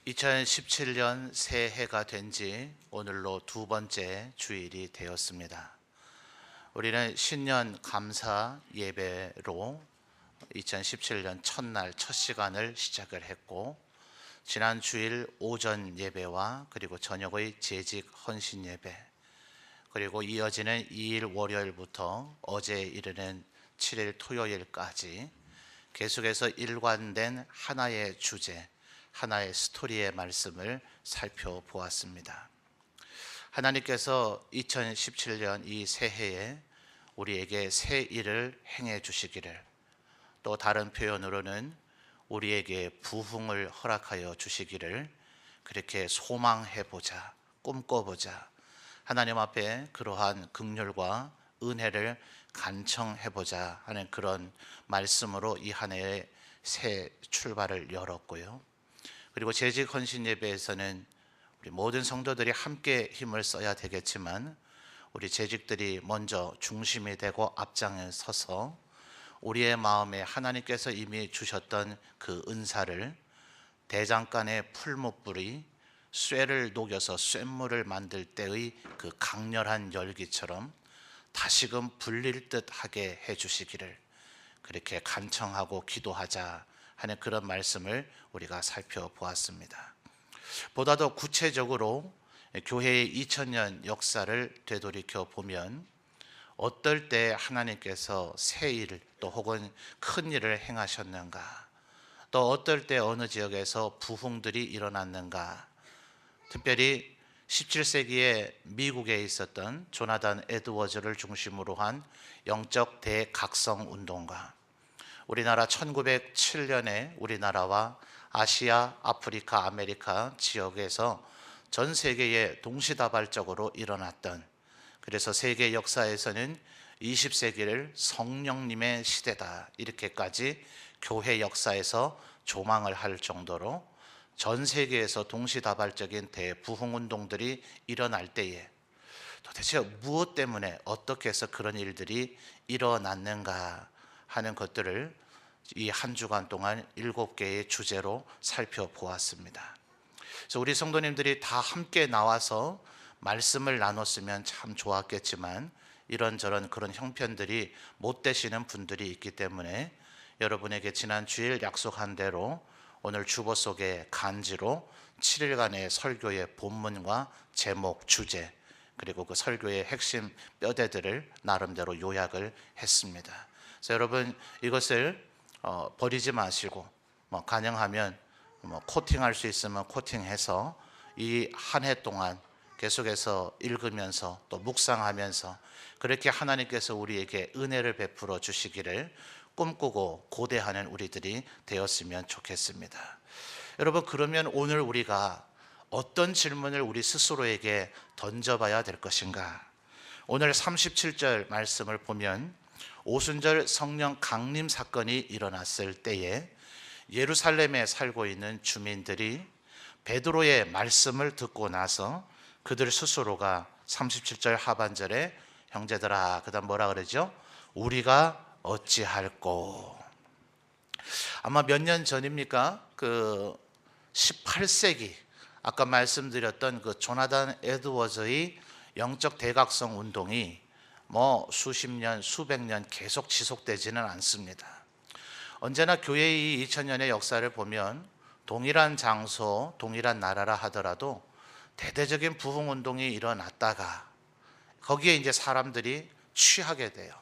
2017년 새해가 된 지 오늘로 두 번째 주일이 되었습니다. 우리는 신년 감사 예배로 2017년 첫날 첫 시간을 시작을 했고, 지난 주일 오전 예배와 그리고 저녁의 재직 헌신 예배, 그리고 이어지는 2일 월요일부터 어제에 이르는 7일 토요일까지 계속해서 일관된 하나의 주제, 하나의 스토리의 말씀을 살펴보았습니다. 하나님께서 2017년 이 새해에 우리에게 새 일을 행해 주시기를, 또 다른 표현으로는 우리에게 부흥을 허락하여 주시기를 그렇게 소망해보자, 꿈꿔보자, 하나님 앞에 그러한 긍휼과 은혜를 간청해보자 하는 그런 말씀으로 이 한 해의 새 출발을 열었고요. 그리고 재직 헌신 예배에서는 우리 모든 성도들이 함께 힘을 써야 되겠지만, 우리 재직들이 먼저 중심이 되고 앞장에 서서 우리의 마음에 하나님께서 이미 주셨던 그 은사를 대장간의 풀무불이 쇠를 녹여서 쇳물을 만들 때의 그 강렬한 열기처럼 다시금 불릴 듯하게 해주시기를 그렇게 간청하고 기도하자 하는 그런 말씀을 우리가 살펴보았습니다. 보다 더 구체적으로 교회의 2000년 역사를 되돌이켜 보면 어떨 때 하나님께서 새 일 또 혹은 큰 일을 행하셨는가, 또 어떨 때 어느 지역에서 부흥들이 일어났는가, 특별히 17세기에 미국에 있었던 조나단 에드워즈를 중심으로 한 영적 대각성 운동가, 우리나라 1907년에 우리나라와 아시아, 아프리카, 아메리카 지역에서 전 세계에 동시다발적으로 일어났던, 그래서 세계 역사에서는 20세기를 성령님의 시대다 이렇게까지 교회 역사에서 조망을 할 정도로 전 세계에서 동시다발적인 대부흥운동들이 일어날 때에 도대체 무엇 때문에 어떻게 해서 그런 일들이 일어났는가 하는 것들을 이 한 주간 동안 7개의 주제로 살펴보았습니다. 그래서 우리 성도님들이 다 함께 나와서 말씀을 나눴으면 참 좋았겠지만 이런저런 그런 형편들이 못 되시는 분들이 있기 때문에 여러분에게 지난 주일 약속한 대로 오늘 주보 속의 간지로 7일간의 설교의 본문과 제목, 주제, 그리고 그 설교의 핵심 뼈대들을 나름대로 요약을 했습니다. 그래서 여러분 이것을 버리지 마시고 가능하면 코팅할 수 있으면 코팅해서 이 한 해 동안 계속해서 읽으면서 또 묵상하면서 그렇게 하나님께서 우리에게 은혜를 베풀어 주시기를 꿈꾸고 고대하는 우리들이 되었으면 좋겠습니다. 여러분, 그러면 오늘 우리가 어떤 질문을 우리 스스로에게 던져봐야 될 것인가? 오늘 37절 말씀을 보면 오순절 성령 강림 사건이 일어났을 때에 예루살렘에 살고 있는 주민들이 베드로의 말씀을 듣고 나서 그들 스스로가 37절 하반절에 형제들아, 그 다음 뭐라 그러죠? 우리가 어찌할꼬. 아마 몇 년 전입니까? 그 18세기 아까 말씀드렸던 그 조나단 에드워즈의 영적 대각성 운동이 수십 년, 수백 년 계속 지속되지는 않습니다. 언제나 교회의 2000년의 역사를 보면 동일한 장소, 동일한 나라라 하더라도 대대적인 부흥운동이 일어났다가 거기에 이제 사람들이 취하게 돼요.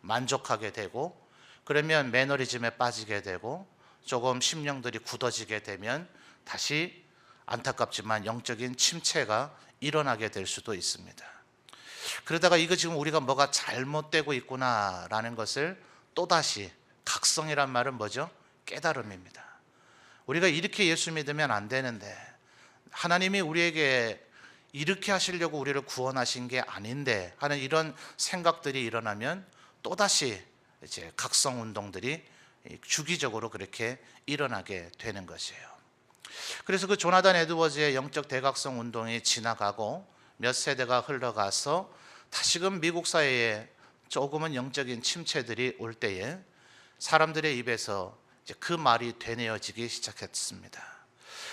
만족하게 되고, 그러면 매너리즘에 빠지게 되고, 조금 심령들이 굳어지게 되면 다시 안타깝지만 영적인 침체가 일어나게 될 수도 있습니다. 그러다가 이거 지금 우리가 뭐가 잘못되고 있구나라는 것을 또다시, 각성이란 말은 뭐죠? 깨달음입니다. 우리가 이렇게 예수 믿으면 안 되는데, 하나님이 우리에게 이렇게 하시려고 우리를 구원하신 게 아닌데 하는 이런 생각들이 일어나면 또다시 이제 각성 운동들이 주기적으로 그렇게 일어나게 되는 것이에요. 그래서 그 조나단 에드워즈의 영적 대각성 운동이 지나가고 몇 세대가 흘러가서 다시금 미국 사회에 조금은 영적인 침체들이 올 때에 사람들의 입에서 이제 그 말이 되뇌어지기 시작했습니다.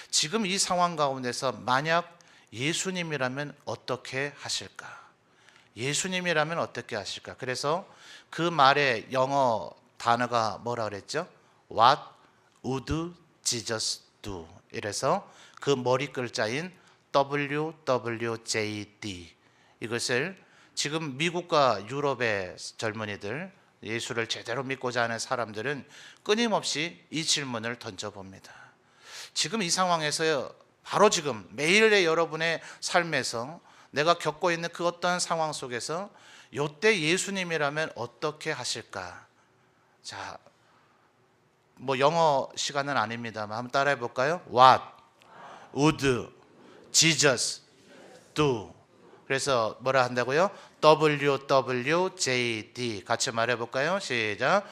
지금 이 상황 가운데서 만약 예수님이라면 어떻게 하실까? 예수님이라면 어떻게 하실까? 그래서 그 말의 영어 단어가 뭐라 그랬죠? What would Jesus do? 이래서 그 머리 글자인 WWJD, 이것을 지금 미국과 유럽의 젊은이들, 예수를 제대로 믿고자 하는 사람들은 끊임없이 이 질문을 던져봅니다. 지금 이 상황에서 바로 지금 매일의 여러분의 삶에서 내가 겪고 있는 그 어떤 상황 속에서 요때 예수님이라면 어떻게 하실까? 자, 뭐 영어 시간은 아닙니다만 한번 따라해 볼까요? What would Jesus do? 그래서 뭐라 한다고요? WWJD. 같이 말해 볼까요? 시작.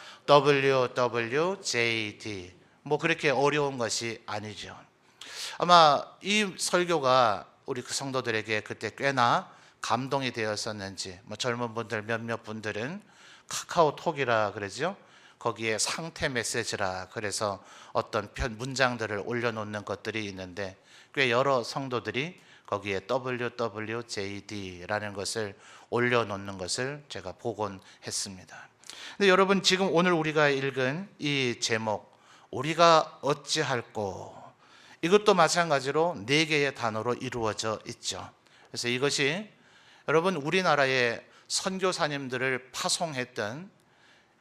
WWJD. 뭐 그렇게 어려운 것이 아니죠. 아마 이 설교가 우리 그 성도들에게 그때 꽤나 감동이 되었었는지, 뭐 젊은 분들 몇몇 분들은 카카오톡이라 그러죠. 거기에 상태 메시지라 그래서 어떤 문장들을 올려놓는 것들이 있는데 꽤 여러 성도들이 거기에 WWJD라는 것을 올려놓는 것을 제가 보곤 했습니다. 근데 여러분, 지금 오늘 우리가 읽은 이 제목, 우리가 어찌할꼬, 이것도 마찬가지로 4개의 단어로 이루어져 있죠. 그래서 이것이 여러분 우리나라의 선교사님들을 파송했던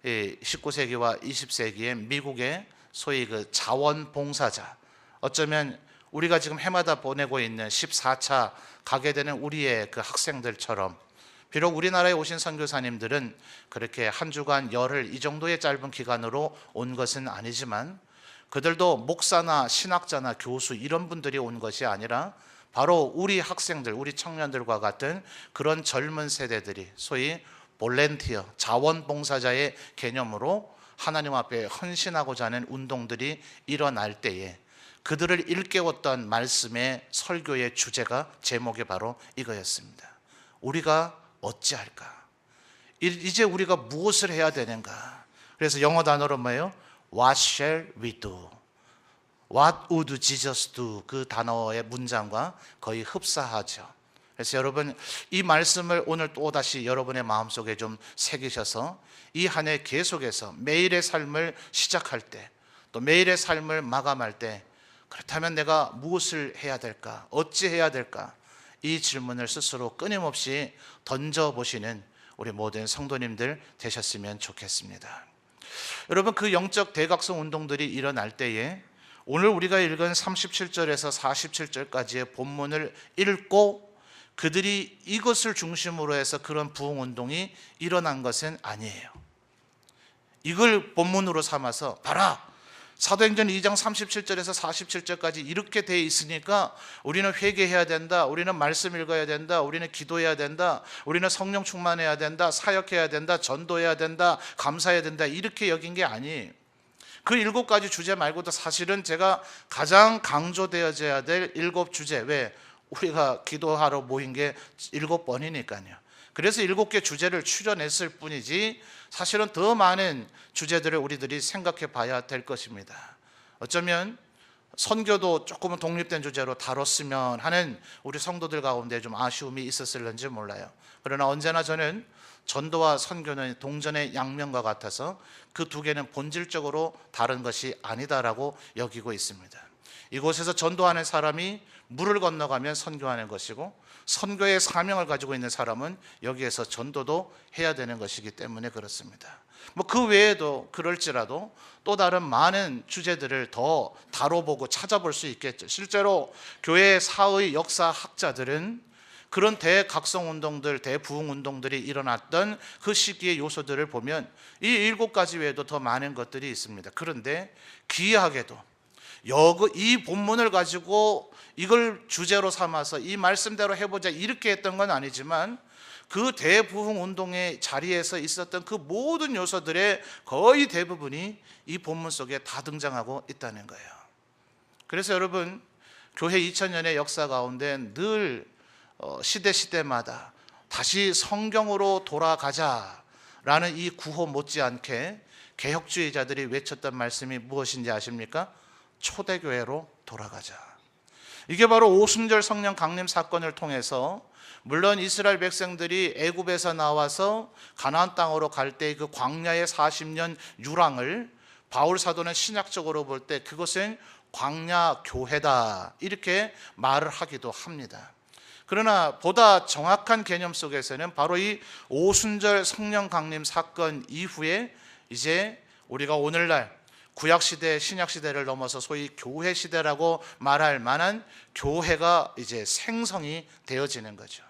19세기와 20세기의 미국의 소위 그 자원봉사자, 어쩌면 우리가 지금 해마다 보내고 있는 14차 가게 되는 우리의 그 학생들처럼, 비록 우리나라에 오신 선교사님들은 그렇게 한 주간 열흘 이 정도의 짧은 기간으로 온 것은 아니지만 그들도 목사나 신학자나 교수 이런 분들이 온 것이 아니라 바로 우리 학생들, 우리 청년들과 같은 그런 젊은 세대들이 소위 볼런티어, 자원봉사자의 개념으로 하나님 앞에 헌신하고자 하는 운동들이 일어날 때에 그들을 일깨웠던 말씀의 설교의 주제가, 제목이 바로 이거였습니다. 우리가 어찌할까? 이제 우리가 무엇을 해야 되는가? 그래서 영어 단어로 뭐예요? What shall we do? What would Jesus do? 그 단어의 문장과 거의 흡사하죠. 그래서 여러분, 이 말씀을 오늘 또다시 여러분의 마음속에 좀 새기셔서 이 한 해 계속해서 매일의 삶을 시작할 때, 또 매일의 삶을 마감할 때, 그렇다면 내가 무엇을 해야 될까? 어찌 해야 될까? 이 질문을 스스로 끊임없이 던져보시는 우리 모든 성도님들 되셨으면 좋겠습니다. 여러분, 그 영적 대각성 운동들이 일어날 때에 오늘 우리가 읽은 37절에서 47절까지의 본문을 읽고 그들이 이것을 중심으로 해서 그런 부흥운동이 일어난 것은 아니에요. 이걸 본문으로 삼아서 봐라, 사도행전 2장 37절에서 47절까지 이렇게 돼 있으니까 우리는 회개해야 된다, 우리는 말씀 읽어야 된다, 우리는 기도해야 된다, 우리는 성령 충만해야 된다, 사역해야 된다, 전도해야 된다, 감사해야 된다, 이렇게 여긴 게 아니에요. 그 7가지 주제 말고도 사실은 제가 가장 강조되어져야 될 7주제, 왜? 우리가 기도하러 모인 게 7번이니까요. 그래서 7개 주제를 추려냈을 뿐이지 사실은 더 많은 주제들을 우리들이 생각해 봐야 될 것입니다. 어쩌면 선교도 조금은 독립된 주제로 다뤘으면 하는 우리 성도들 가운데 좀 아쉬움이 있었을는지 몰라요. 그러나 언제나 저는 전도와 선교는 동전의 양면과 같아서 그 두 개는 본질적으로 다른 것이 아니다라고 여기고 있습니다. 이곳에서 전도하는 사람이 물을 건너가면 선교하는 것이고, 선교의 사명을 가지고 있는 사람은 여기에서 전도도 해야 되는 것이기 때문에 그렇습니다. 뭐 그 외에도 그럴지라도 또 다른 많은 주제들을 더 다뤄보고 찾아볼 수 있겠죠. 실제로 교회 사의 역사학자들은 그런 대각성운동들, 대부흥운동들이 일어났던 그 시기의 요소들을 보면 이 7가지 외에도 더 많은 것들이 있습니다. 그런데 기이하게도 이 본문을 가지고 이걸 주제로 삼아서 이 말씀대로 해보자 이렇게 했던 건 아니지만 그 대부흥운동의 자리에서 있었던 그 모든 요소들의 거의 대부분이 이 본문 속에 다 등장하고 있다는 거예요. 그래서 여러분, 교회 2000년의 역사 가운데 늘 시대마다 다시 성경으로 돌아가자라는 이 구호 못지않게 개혁주의자들이 외쳤던 말씀이 무엇인지 아십니까? 초대교회로 돌아가자. 이게 바로 오순절 성령 강림 사건을 통해서 물론 이스라엘 백성들이 애굽에서 나와서 가나안 땅으로 갈 때 그 광야의 40년 유랑을 바울 사도는 신약적으로 볼 때 그것은 광야 교회다 이렇게 말을 하기도 합니다. 그러나 보다 정확한 개념 속에서는 바로 이 오순절 성령 강림 사건 이후에 이제 우리가 오늘날 구약시대, 신약시대를 넘어서 소위 교회시대라고 말할 만한 교회가 이제 생성이 되어지는 거죠.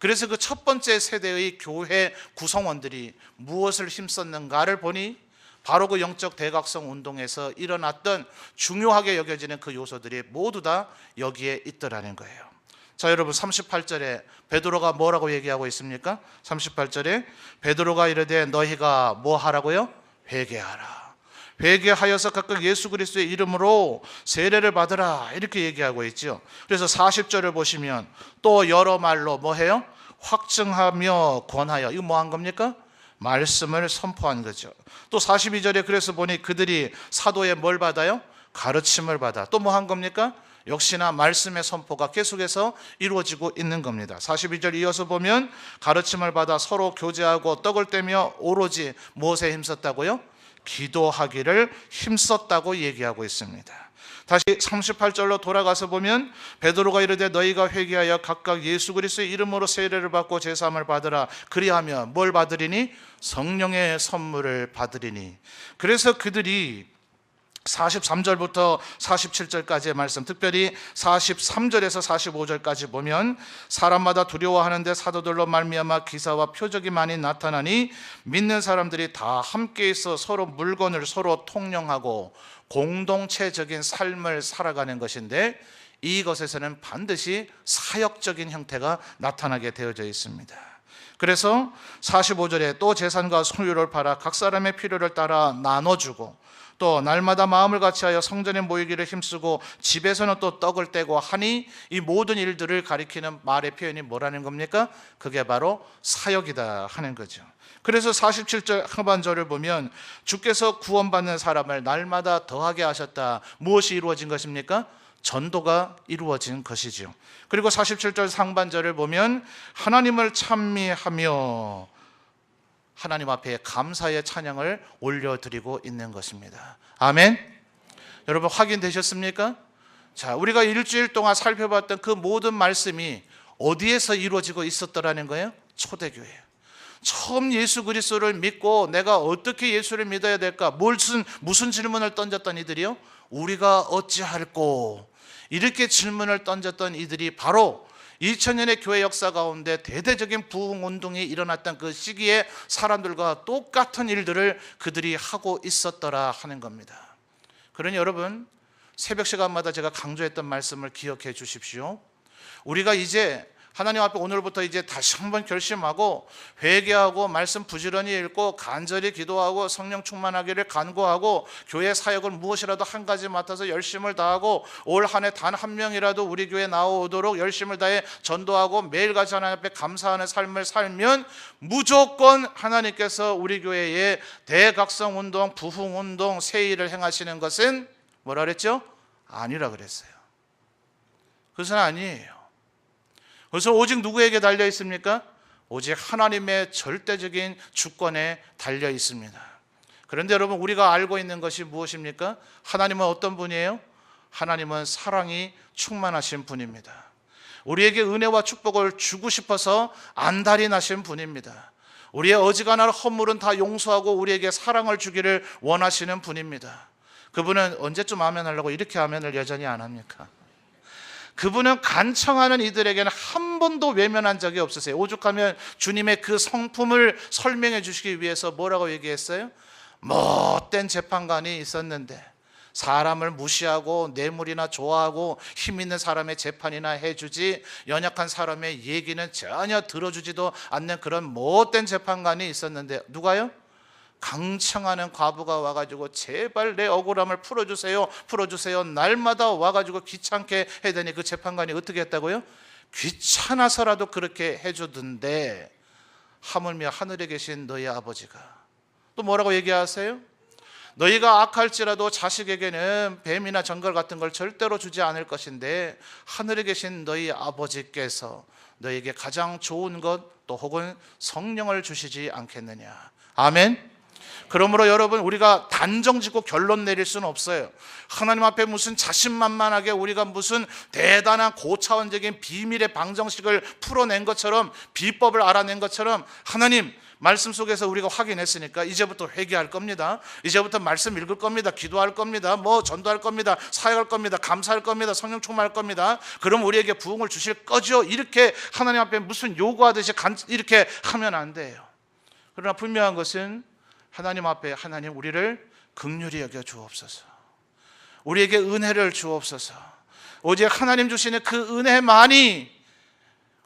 그래서 그 첫 번째 세대의 교회 구성원들이 무엇을 힘썼는가를 보니 바로 그 영적 대각성 운동에서 일어났던 중요하게 여겨지는 그 요소들이 모두 다 여기에 있더라는 거예요. 자, 여러분 38절에 베드로가 뭐라고 얘기하고 있습니까? 38절에 베드로가 이르되 너희가 뭐 하라고요? 회개하라. 회개하여서 각각 예수 그리스도의 이름으로 세례를 받으라 이렇게 얘기하고 있죠. 그래서 40절을 보시면 또 여러 말로 뭐 해요? 확증하며 권하여. 이거 뭐 한 겁니까? 말씀을 선포한 거죠. 또 42절에 그래서 보니 그들이 사도의 뭘 받아요? 가르침을 받아. 또 뭐 한 겁니까? 역시나 말씀의 선포가 계속해서 이루어지고 있는 겁니다. 42절 이어서 보면 가르침을 받아 서로 교제하고 떡을 떼며 오로지 무엇에 힘썼다고요? 기도하기를 힘썼다고 얘기하고 있습니다. 다시 38절로 돌아가서 보면 베드로가 이르되 너희가 회개하여 각각 예수 그리스도의 이름으로 세례를 받고 제사함을 받으라. 그리하면 뭘 받으리니? 성령의 선물을 받으리니. 그래서 그들이 43절부터 47절까지의 말씀, 특별히 43절에서 45절까지 보면 사람마다 두려워하는데 사도들로 말미암아 기사와 표적이 많이 나타나니 믿는 사람들이 다 함께 있어 서로 물건을 서로 통용하고 공동체적인 삶을 살아가는 것인데 이것에서는 반드시 사역적인 형태가 나타나게 되어져 있습니다. 그래서 45절에 또 재산과 소유를 팔아 각 사람의 필요를 따라 나눠주고 또 날마다 마음을 같이하여 성전에 모이기를 힘쓰고 집에서는 또 떡을 떼고 하니 이 모든 일들을 가리키는 말의 표현이 뭐라는 겁니까? 그게 바로 사역이다 하는 거죠. 그래서 47절 하반절을 보면 주께서 구원받는 사람을 날마다 더하게 하셨다. 무엇이 이루어진 것입니까? 전도가 이루어진 것이죠. 그리고 47절 상반절을 보면 하나님을 찬미하며 하나님 앞에 감사의 찬양을 올려드리고 있는 것입니다. 아멘. 여러분 확인되셨습니까? 자, 우리가 일주일 동안 살펴봤던 그 모든 말씀이 어디에서 이루어지고 있었더라는 거예요? 초대교회예요. 처음 예수 그리스도를 믿고 내가 어떻게 예수를 믿어야 될까? 무슨 질문을 던졌던 이들이요? 우리가 어찌할꼬? 이렇게 질문을 던졌던 이들이 바로 2000년의 교회 역사 가운데 대대적인 부흥운동이 일어났던 그 시기에 사람들과 똑같은 일들을 그들이 하고 있었더라 하는 겁니다. 그러니 여러분 새벽 시간마다 제가 강조했던 말씀을 기억해 주십시오. 우리가 이제 하나님 앞에 오늘부터 이제 다시 한번 결심하고 회개하고 말씀 부지런히 읽고 간절히 기도하고 성령 충만하기를 간구하고 교회 사역을 무엇이라도 한 가지 맡아서 열심을 다하고 올 한 해 단 한 명이라도 우리 교회에 나오도록 열심을 다해 전도하고 매일같이 하나님 앞에 감사하는 삶을 살면 무조건 하나님께서 우리 교회에 대각성운동, 부흥운동, 세일을 행하시는 것은 뭐라 그랬죠? 아니라 그랬어요. 그것은 아니에요. 그래서 오직 누구에게 달려 있습니까? 오직 하나님의 절대적인 주권에 달려 있습니다. 그런데 여러분 우리가 알고 있는 것이 무엇입니까? 하나님은 어떤 분이에요? 하나님은 사랑이 충만하신 분입니다. 우리에게 은혜와 축복을 주고 싶어서 안달이 나신 분입니다. 우리의 어지간한 허물은 다 용서하고 우리에게 사랑을 주기를 원하시는 분입니다. 그분은 언제쯤 아멘하려고 이렇게 아멘을 여전히 안 합니까? 그분은 간청하는 이들에게는 한 번도 외면한 적이 없으세요. 오죽하면 주님의 그 성품을 설명해 주시기 위해서 뭐라고 얘기했어요? 못된 재판관이 있었는데 사람을 무시하고 뇌물이나 좋아하고 힘 있는 사람의 재판이나 해주지 연약한 사람의 얘기는 전혀 들어주지도 않는 그런 못된 재판관이 있었는데 누가요? 강청하는 과부가 와가지고 제발 내 억울함을 풀어주세요 날마다 와가지고 귀찮게 해야 되니 그 재판관이 어떻게 했다고요? 귀찮아서라도 그렇게 해주던데 하물며 하늘에 계신 너희 아버지가 또 뭐라고 얘기하세요? 너희가 악할지라도 자식에게는 뱀이나 정갈 같은 걸 절대로 주지 않을 것인데 하늘에 계신 너희 아버지께서 너희에게 가장 좋은 것 또 혹은 성령을 주시지 않겠느냐. 아멘. 그러므로 여러분, 우리가 단정짓고 결론 내릴 수는 없어요. 하나님 앞에 무슨 자신만만하게 우리가 무슨 대단한 고차원적인 비밀의 방정식을 풀어낸 것처럼, 비법을 알아낸 것처럼, 하나님 말씀 속에서 우리가 확인했으니까 이제부터 회개할 겁니다. 이제부터 말씀 읽을 겁니다. 기도할 겁니다. 전도할 겁니다. 사역할 겁니다. 감사할 겁니다. 성령 충만할 겁니다. 그럼 우리에게 부흥을 주실 거죠. 이렇게 하나님 앞에 무슨 요구하듯이 이렇게 하면 안 돼요. 그러나 분명한 것은 하나님 앞에, 하나님 우리를 긍휼히 여겨 주옵소서. 우리에게 은혜를 주옵소서. 오직 하나님 주시는 그 은혜만이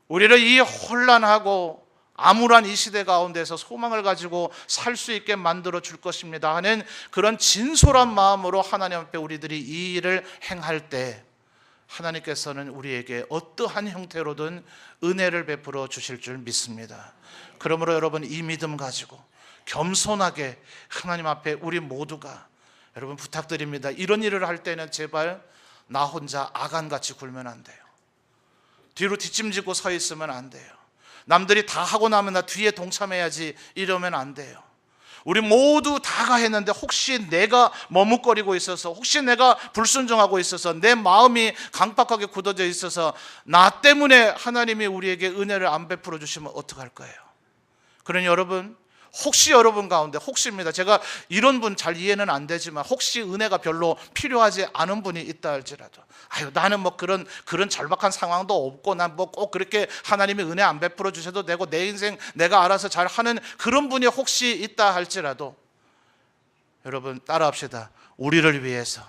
우리를 이 혼란하고 암울한 이 시대 가운데서 소망을 가지고 살 수 있게 만들어 줄 것입니다 하는 그런 진솔한 마음으로 하나님 앞에 우리들이 이 일을 행할 때 하나님께서는 우리에게 어떠한 형태로든 은혜를 베풀어 주실 줄 믿습니다. 그러므로 여러분, 이 믿음 가지고 겸손하게 하나님 앞에 우리 모두가, 여러분 부탁드립니다. 이런 일을 할 때는 제발 나 혼자 아간같이 굴면 안 돼요. 뒤로 뒷짐지고 서 있으면 안 돼요. 남들이 다 하고 나면 나 뒤에 동참해야지 이러면 안 돼요. 우리 모두 다가 했는데 혹시 내가 머뭇거리고 있어서, 혹시 내가 불순종하고 있어서, 내 마음이 강팍하게 굳어져 있어서 나 때문에 하나님이 우리에게 은혜를 안 베풀어 주시면 어떡할 거예요? 그러니 여러분, 혹시 여러분 가운데, 혹시입니다, 제가 이런 분 잘 이해는 안 되지만 혹시 은혜가 별로 필요하지 않은 분이 있다 할지라도, 나는 그런 절박한 상황도 없고 난 꼭 그렇게 하나님이 은혜 안 베풀어 주셔도 되고 내 인생 내가 알아서 잘 하는 그런 분이 혹시 있다 할지라도, 여러분 따라합시다. 우리를 위해서,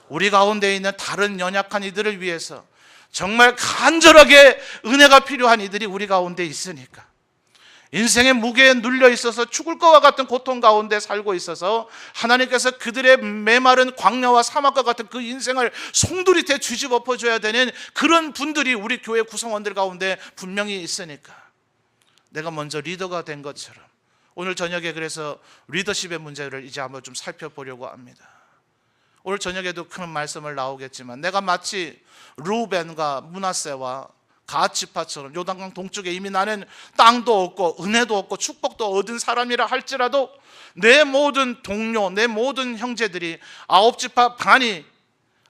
우리 가운데 있는 다른 연약한 이들을 위해서, 정말 간절하게 은혜가 필요한 이들이 우리 가운데 있으니까, 인생의 무게에 눌려 있어서 죽을 것과 같은 고통 가운데 살고 있어서 하나님께서 그들의 메마른 광야와 사막과 같은 그 인생을 송두리째 뒤집어 엎어줘야 되는 그런 분들이 우리 교회 구성원들 가운데 분명히 있으니까, 내가 먼저 리더가 된 것처럼 오늘 저녁에 그래서 리더십의 문제를 이제 한번 좀 살펴보려고 합니다. 오늘 저녁에도 큰 말씀을 나오겠지만, 내가 마치 루벤과 므낫세와 갓지파처럼 요단강 동쪽에 이미 나는 땅도 없고 은혜도 없고 축복도 얻은 사람이라 할지라도, 내 모든 동료, 내 모든 형제들이 9지파 반이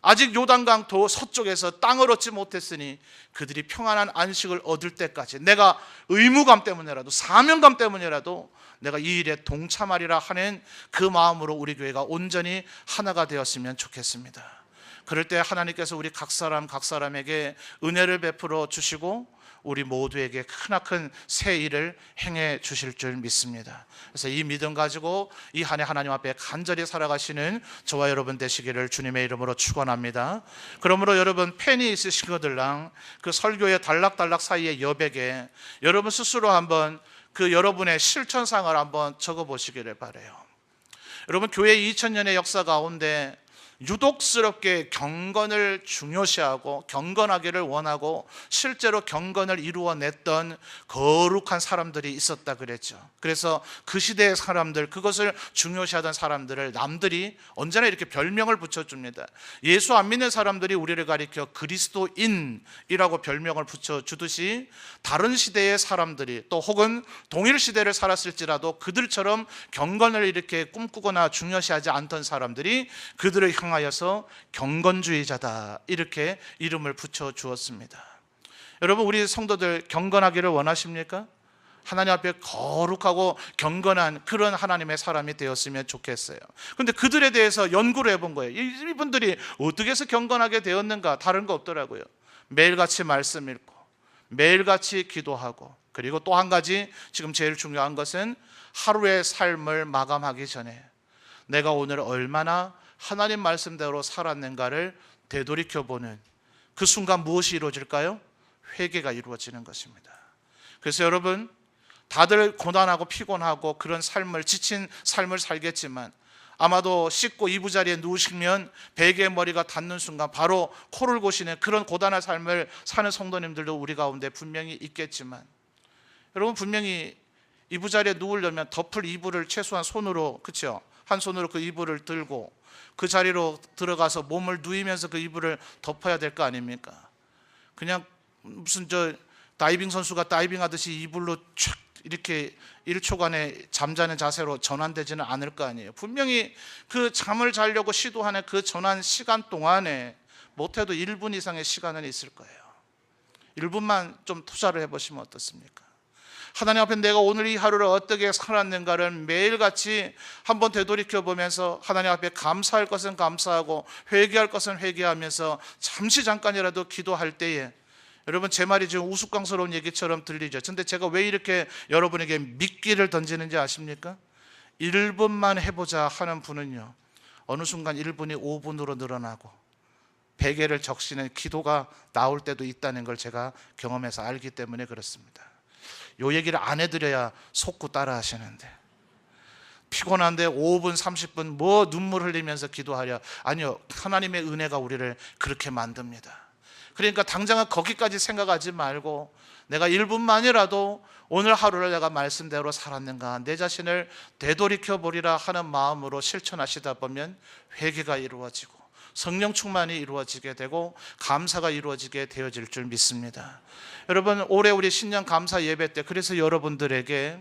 아직 요단강 서쪽에서 땅을 얻지 못했으니 그들이 평안한 안식을 얻을 때까지 내가 의무감 때문에라도, 사명감 때문이라도 내가 이 일에 동참하리라 하는 그 마음으로 우리 교회가 온전히 하나가 되었으면 좋겠습니다. 그럴 때 하나님께서 우리 각 사람에게 은혜를 베풀어 주시고 우리 모두에게 크나큰 새 일을 행해 주실 줄 믿습니다. 그래서 이 믿음 가지고 이 한 해 하나님 앞에 간절히 살아가시는 저와 여러분 되시기를 주님의 이름으로 축원합니다. 그러므로 여러분, 펜이 있으신 것들랑 그 설교의 단락단락 사이의 여백에 여러분 스스로 한번 그 여러분의 실천상을 한번 적어 보시기를 바라요. 여러분, 교회 2000년의 역사 가운데 유독스럽게 경건을 중요시하고 경건하기를 원하고 실제로 경건을 이루어냈던 거룩한 사람들이 있었다 그랬죠. 그래서 그 시대의 사람들, 그것을 중요시하던 사람들을 남들이 언제나 이렇게 별명을 붙여줍니다. 예수 안 믿는 사람들이 우리를 가리켜 그리스도인이라고 별명을 붙여주듯이, 다른 시대의 사람들이 또 혹은 동일 시대를 살았을지라도 그들처럼 경건을 이렇게 꿈꾸거나 중요시하지 않던 사람들이 그들을 하여서 경건주의자다, 이렇게 이름을 붙여 주었습니다. 여러분, 우리 성도들 경건하기를 원하십니까? 하나님 앞에 거룩하고 경건한 그런 하나님의 사람이 되었으면 좋겠어요. 그런데 그들에 대해서 연구를 해본 거예요. 이분들이 어떻게 해서 경건하게 되었는가? 다른 거 없더라고요. 매일같이 말씀 읽고 매일같이 기도하고, 그리고 또 한 가지, 지금 제일 중요한 것은 하루의 삶을 마감하기 전에 내가 오늘 얼마나 하나님 말씀대로 살았는가를 되돌이켜보는 그 순간 무엇이 이루어질까요? 회개가 이루어지는 것입니다. 그래서 여러분, 다들 고단하고 피곤하고 그런 삶을, 지친 삶을 살겠지만 아마도 씻고 이부자리에 누우시면 베개의 머리가 닿는 순간 바로 코를 고시는 그런 고단한 삶을 사는 성도님들도 우리 가운데 분명히 있겠지만, 여러분 분명히 이부자리에 누우려면 덮을 이불을 최소한 손으로, 그렇죠? 한 손으로 그 이불을 들고 그 자리로 들어가서 몸을 누이면서 그 이불을 덮어야 될 거 아닙니까? 그냥 무슨 다이빙 선수가 다이빙하듯이 이불로 촥 이렇게 1초간에 잠자는 자세로 전환되지는 않을 거 아니에요. 분명히 그 잠을 자려고 시도하는 그 전환 시간 동안에 못해도 1분 이상의 시간은 있을 거예요. 1분만 좀 투자를 해보시면 어떻습니까? 하나님 앞에 내가 오늘 이 하루를 어떻게 살았는가를 매일같이 한번 되돌이켜보면서 하나님 앞에 감사할 것은 감사하고 회개할 것은 회개하면서 잠깐이라도 기도할 때에, 여러분 제 말이 지금 우스꽝스러운 얘기처럼 들리죠. 근데 제가 왜 이렇게 여러분에게 미끼를 던지는지 아십니까? 1분만 해보자 하는 분은요, 어느 순간 1분이 5분으로 늘어나고 베개를 적시는 기도가 나올 때도 있다는 걸 제가 경험해서 알기 때문에 그렇습니다. 요 얘기를 안 해드려야 속고 따라 하시는데, 피곤한데 5분 30분 뭐 눈물 흘리면서 기도하려. 아니요, 하나님의 은혜가 우리를 그렇게 만듭니다. 그러니까 당장은 거기까지 생각하지 말고 내가 1분만이라도 오늘 하루를 내가 말씀대로 살았는가, 내 자신을 되돌이켜 보리라 하는 마음으로 실천하시다 보면 회개가 이루어지고 성령 충만이 이루어지게 되고 감사가 이루어지게 되어질 줄 믿습니다. 여러분, 올해 우리 신년 감사 예배 때 그래서 여러분들에게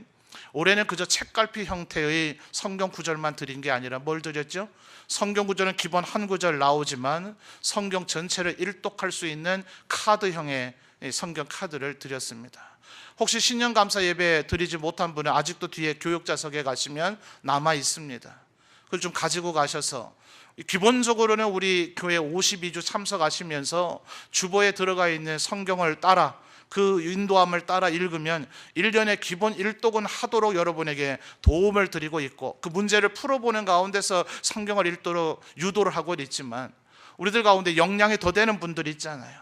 올해는 그저 책갈피 형태의 성경 구절만 드린 게 아니라 뭘 드렸죠? 성경 구절은 기본 한 구절 나오지만 성경 전체를 일독할 수 있는 카드형의 성경 카드를 드렸습니다. 혹시 신년 감사 예배 드리지 못한 분은 아직도 뒤에 교육자석에 가시면 남아 있습니다. 그걸 좀 가지고 가셔서, 기본적으로는 우리 교회 52주 참석하시면서 주보에 들어가 있는 성경을 따라, 그 인도함을 따라 읽으면 1년에 기본 1독은 하도록 여러분에게 도움을 드리고 있고, 그 문제를 풀어보는 가운데서 성경을 읽도록 유도를 하고 있지만, 우리들 가운데 역량이 더 되는 분들이 있잖아요.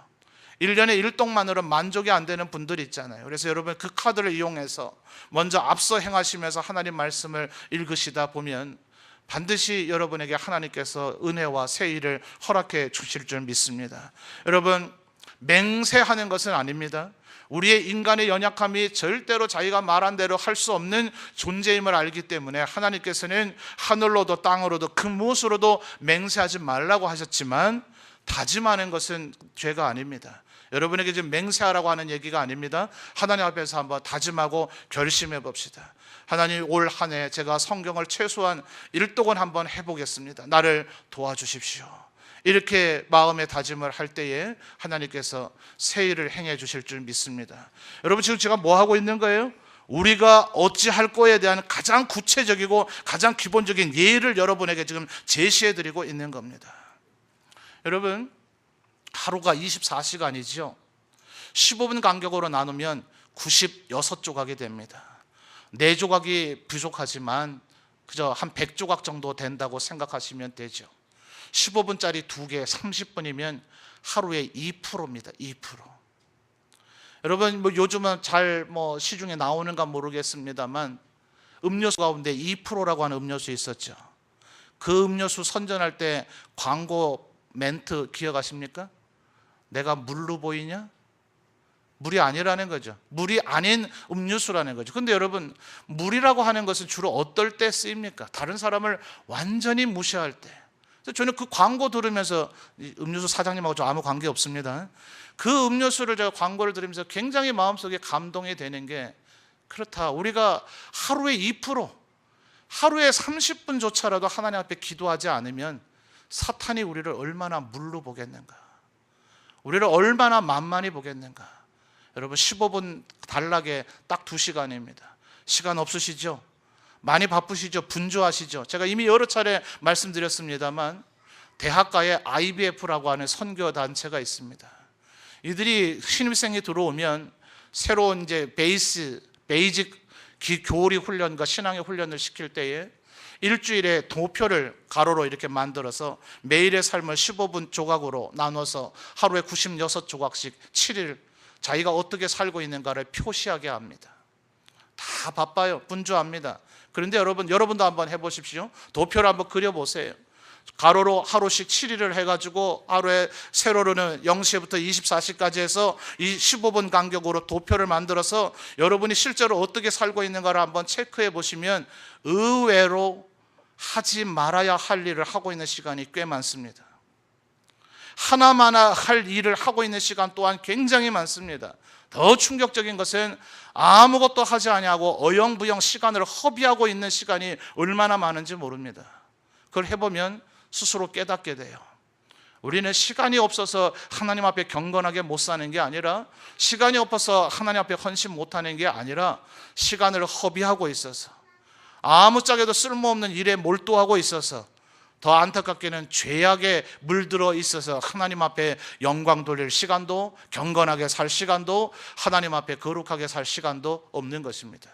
1년에 1독만으로 만족이 안 되는 분들이 있잖아요. 그래서 여러분 그 카드를 이용해서 먼저 앞서 행하시면서 하나님 말씀을 읽으시다 보면 반드시 여러분에게 하나님께서 은혜와 세일을 허락해 주실 줄 믿습니다. 여러분, 맹세하는 것은 아닙니다. 우리의 인간의 연약함이 절대로 자기가 말한 대로 할 수 없는 존재임을 알기 때문에 하나님께서는 하늘로도 땅으로도 그 무엇으로도 맹세하지 말라고 하셨지만, 다짐하는 것은 죄가 아닙니다. 여러분에게 지금 맹세하라고 하는 얘기가 아닙니다. 하나님 앞에서 한번 다짐하고 결심해 봅시다. 하나님, 올 한 해 제가 성경을 최소한 1독은 한번 해보겠습니다. 나를 도와주십시오. 이렇게 마음의 다짐을 할 때에 하나님께서 새 일을 행해 주실 줄 믿습니다. 여러분, 지금 제가 뭐 하고 있는 거예요? 우리가 어찌할 거에 대한 가장 구체적이고 가장 기본적인 예를 여러분에게 지금 제시해 드리고 있는 겁니다. 여러분, 하루가 24시간이죠. 15분 간격으로 나누면 96조각이 됩니다. 4조각이 부족하지만 그저 한 100조각 정도 된다고 생각하시면 되죠. 15분짜리 2개 30분이면 하루에 2%입니다. 2%. 여러분, 요즘은 잘 시중에 나오는가 모르겠습니다만 음료수 가운데 2%라고 하는 음료수 있었죠. 그 음료수 선전할 때 광고 멘트 기억하십니까? 내가 물로 보이냐? 물이 아니라는 거죠. 물이 아닌 음료수라는 거죠. 근데 여러분, 물이라고 하는 것은 주로 어떨 때 쓰입니까? 다른 사람을 완전히 무시할 때. 저는 그 광고 들으면서, 음료수 사장님하고 좀 아무 관계 없습니다. 그 음료수를 제가 광고를 들으면서 굉장히 마음속에 감동이 되는 게, 그렇다, 우리가 하루에 2%, 하루에 30분조차라도 하나님 앞에 기도하지 않으면 사탄이 우리를 얼마나 물로 보겠는가, 우리를 얼마나 만만히 보겠는가. 여러분, 15분 단락에 딱 2시간입니다. 시간 없으시죠? 많이 바쁘시죠? 분주하시죠? 제가 이미 여러 차례 말씀드렸습니다만 대학가에 IBF라고 하는 선교단체가 있습니다. 이들이 신입생이 들어오면 새로운 이제 베이직 교리 훈련과 신앙의 훈련을 시킬 때에 일주일에 도표를 가로로 이렇게 만들어서 매일의 삶을 15분 조각으로 나눠서 하루에 96조각씩 7일 자기가 어떻게 살고 있는가를 표시하게 합니다. 다 바빠요. 분주합니다. 그런데 여러분도 한번 해보십시오. 도표를 한번 그려보세요. 가로로 하루씩 7일을 해가지고 하루에 세로로는 0시부터 24시까지 해서 이 15분 간격으로 도표를 만들어서 여러분이 실제로 어떻게 살고 있는가를 한번 체크해 보시면 의외로 하지 말아야 할 일을 하고 있는 시간이 꽤 많습니다. 하나만 할 일을 하고 있는 시간 또한 굉장히 많습니다. 더 충격적인 것은 아무것도 하지 아니하고 어영부영 시간을 허비하고 있는 시간이 얼마나 많은지 모릅니다. 그걸 해보면 스스로 깨닫게 돼요. 우리는 시간이 없어서 하나님 앞에 경건하게 못 사는 게 아니라, 시간이 없어서 하나님 앞에 헌신 못하는 게 아니라, 시간을 허비하고 있어서, 아무짝에도 쓸모없는 일에 몰두하고 있어서, 더 안타깝게는 죄악에 물들어 있어서 하나님 앞에 영광 돌릴 시간도, 경건하게 살 시간도, 하나님 앞에 거룩하게 살 시간도 없는 것입니다.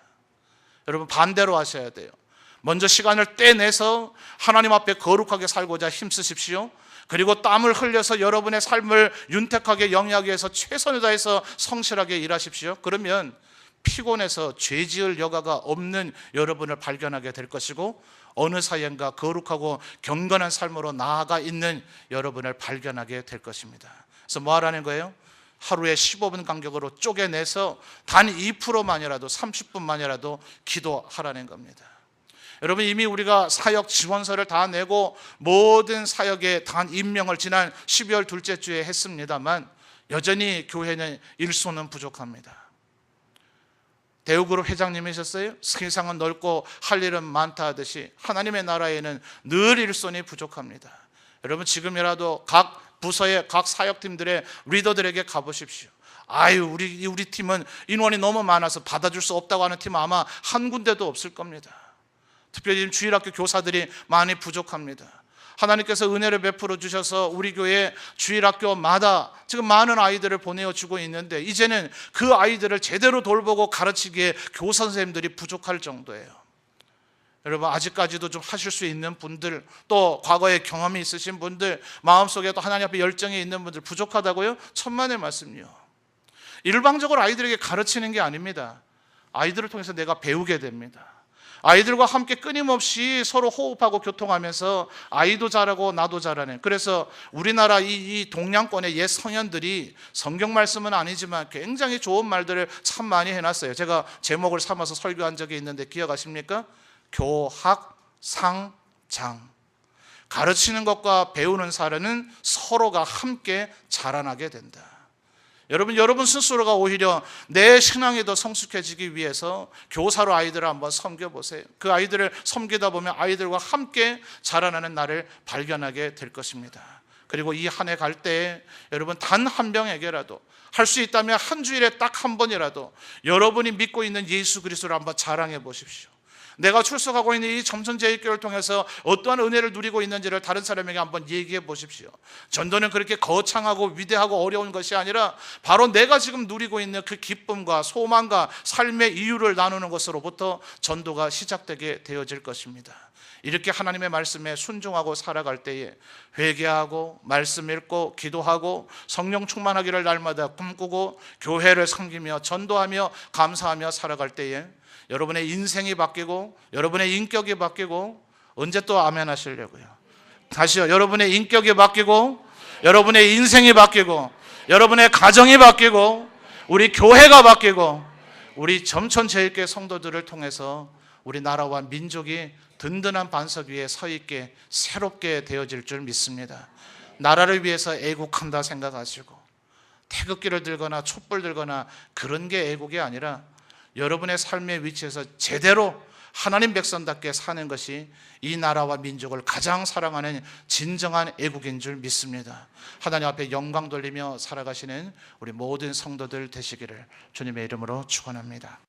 여러분, 반대로 하셔야 돼요. 먼저 시간을 떼내서 하나님 앞에 거룩하게 살고자 힘쓰십시오. 그리고 땀을 흘려서 여러분의 삶을 윤택하게 영위하기 위해서 최선을 다해서 성실하게 일하십시오. 그러면 피곤해서 죄 지을 여가가 없는 여러분을 발견하게 될 것이고, 어느 사이인가 거룩하고 경건한 삶으로 나아가 있는 여러분을 발견하게 될 것입니다. 그래서 뭐 하라는 거예요? 하루에 15분 간격으로 쪼개내서 단 2%만이라도, 30분만이라도 기도하라는 겁니다. 여러분, 이미 우리가 사역 지원서를 다 내고 모든 사역에 단 임명을 지난 12월 둘째 주에 했습니다만, 여전히 교회는 일손은 부족합니다. 대우그룹 회장님이셨어요? 세상은 넓고 할 일은 많다 하듯이 하나님의 나라에는 늘 일손이 부족합니다. 여러분, 지금이라도 각 부서의 각 사역팀들의 리더들에게 가보십시오. 우리 팀은 인원이 너무 많아서 받아줄 수 없다고 하는 팀은 아마 한 군데도 없을 겁니다. 특별히 주일학교 교사들이 많이 부족합니다. 하나님께서 은혜를 베풀어 주셔서 우리 교회 주일학교마다 지금 많은 아이들을 보내주고 있는데, 이제는 그 아이들을 제대로 돌보고 가르치기에 교사 선생님들이 부족할 정도예요. 여러분, 아직까지도 좀 하실 수 있는 분들, 또 과거에 경험이 있으신 분들, 마음속에 또 하나님 앞에 열정이 있는 분들 부족하다고요? 천만의 말씀이요. 일방적으로 아이들에게 가르치는 게 아닙니다. 아이들을 통해서 내가 배우게 됩니다. 아이들과 함께 끊임없이 서로 호흡하고 교통하면서 아이도 자라고 나도 자라는, 그래서 우리나라 이 동양권의 옛 성현들이 성경 말씀은 아니지만 굉장히 좋은 말들을 참 많이 해놨어요. 제가 제목을 삼아서 설교한 적이 있는데 기억하십니까? 교학상장. 가르치는 것과 배우는 사람은 서로가 함께 자라나게 된다. 여러분 스스로가 오히려 내 신앙이 더 성숙해지기 위해서 교사로 아이들을 한번 섬겨보세요. 그 아이들을 섬기다 보면 아이들과 함께 자라나는 날을 발견하게 될 것입니다. 그리고 이 한 해 갈 때에 여러분, 단 한 명에게라도 할 수 있다면 한 주일에 딱 한 번이라도 여러분이 믿고 있는 예수 그리스도를 한번 자랑해 보십시오. 내가 출석하고 있는 이 점천제일교회를 통해서 어떠한 은혜를 누리고 있는지를 다른 사람에게 한번 얘기해 보십시오. 전도는 그렇게 거창하고 위대하고 어려운 것이 아니라 바로 내가 지금 누리고 있는 그 기쁨과 소망과 삶의 이유를 나누는 것으로부터 전도가 시작되게 되어질 것입니다. 이렇게 하나님의 말씀에 순종하고 살아갈 때에 회개하고 말씀 읽고 기도하고 성령 충만하기를 날마다 꿈꾸고 교회를 섬기며 전도하며 감사하며 살아갈 때에 여러분의 인생이 바뀌고 여러분의 인격이 바뀌고, 언제 또 아멘 하시려고요? 다시요. 여러분의 인격이 바뀌고 여러분의 인생이 바뀌고 여러분의 가정이 바뀌고 우리 교회가 바뀌고 우리 점천제일교회 성도들을 통해서 우리 나라와 민족이 든든한 반석 위에 서 있게 새롭게 되어질 줄 믿습니다. 나라를 위해서 애국한다 생각하시고 태극기를 들거나 촛불 들거나 그런 게 애국이 아니라, 여러분의 삶의 위치에서 제대로 하나님 백성답게 사는 것이 이 나라와 민족을 가장 사랑하는 진정한 애국인 줄 믿습니다. 하나님 앞에 영광 돌리며 살아가시는 우리 모든 성도들 되시기를 주님의 이름으로 축원합니다.